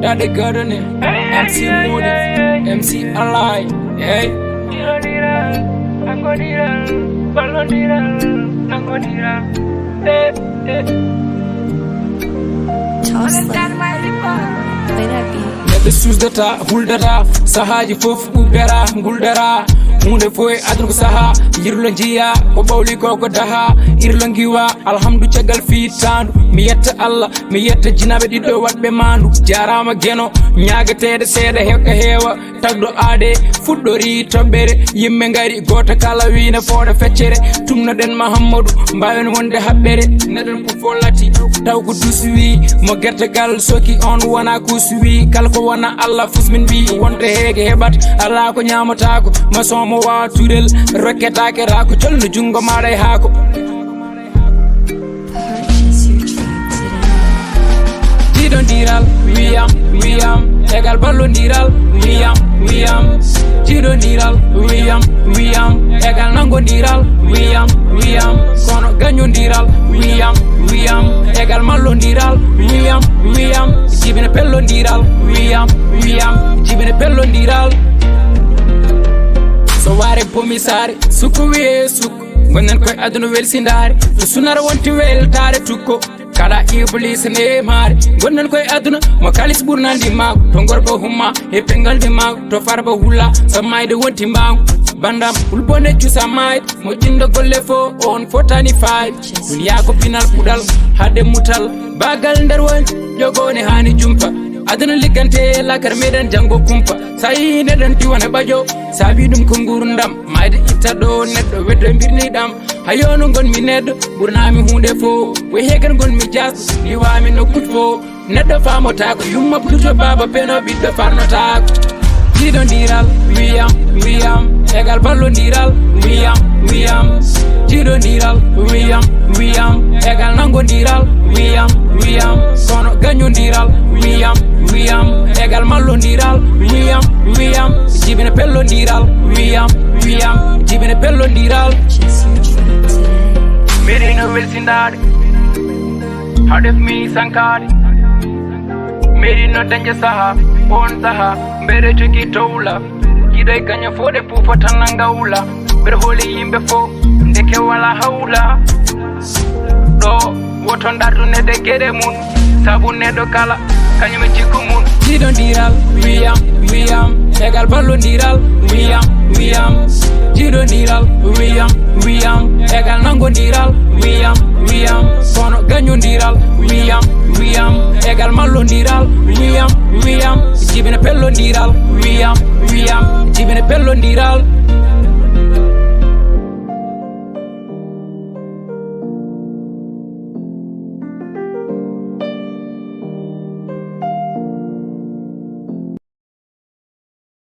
that the garden MC Mody, MC Ally, hey. Neɗɗo susdata huldata sahaji fof ubbera guldara hunde foye aduna ko saaha yirlo jiya ko ɓawli ko daha irlo giwa alhamdu caggal fitandu mi yetta Allah mi yetta jinaɓe ɗiɗɗo waɗɓe mandu jarama gueno ñagatede seeɗa hekka heewa tagɗo aade fuɗɗori toɓɓere yimɓe gari goto kala wina fooɗa feccere tumnoɗen Mahamadou mbawen wonde haɓɓere neɗen ko fo lati taw ko dusuwi mo guertegal soki on wona kusuwi kala ko wona Allah fusmin mbi wonde heege heɓat ala ko ñamatako maçon mo wawa turel rokketake rako colno jungo maɗa e haako jiɗodiral wiyam egal ballodiral wiyam jiɗodiral wiyam egal nangodiral wiyam kono gañodiral wiyam egal mallodiral wiyam jibine pellodiral wiyam jibine pellodiral so ware bomi sare sukko wiye sukko gonnen koye aduna welsindare to sunara wonti weltare tukko kala iblis ne mare gonnen koye aduna mo kalis ɓurnandi maako to gorko humma e pengalde maako to farba hulla so mayde wonti mbangu bandam hulbone cusa mayde mo ƴindo golle fo on fotani fayi duniya ko pinal puɗal hadde mutal bagal nder woni jogone hani jumpa aduna liggante lakar meɗen jango kumpa sayi neɗen diwane ɓajo saabi ɗum ko gurdam mayde itta ɗo neɗɗo weddo birniɗam hayono gonmi neɗɗo ɓurnami hunde fo way hegan gonmi jasɗo liwami nokkude fo neɗɗo famotako yumma pluto baba peno ɓiɗɗo farnotako jiɗodiral wiyam egal ballodiral wiyam jiɗodiral wiyam egal nangodiral wiyam kono gañodiral wiyam egal mallodiral wiyam jibine pellodiral wiyam jibine pellodiral meɗino welsindade haɗef mi sankade meɗino dañde saaha on saaha mbeɗe jogi towla giɗoy gaña foɗe puufo tan na gawla mbeɗe hooli yimɓe fo ndeke wala hawla ɗo woton ɗardu nedde gueɗe mum saabu neɗɗo kala kañum e jikku mum jiɗodiral wiyam egal ballodiral wiyam jiɗodiral wiyam egal nangodiral wiyam kono gañodiral wiyam egal mallodiral wiyam jibine pellodiral wiyam jibine pellodiral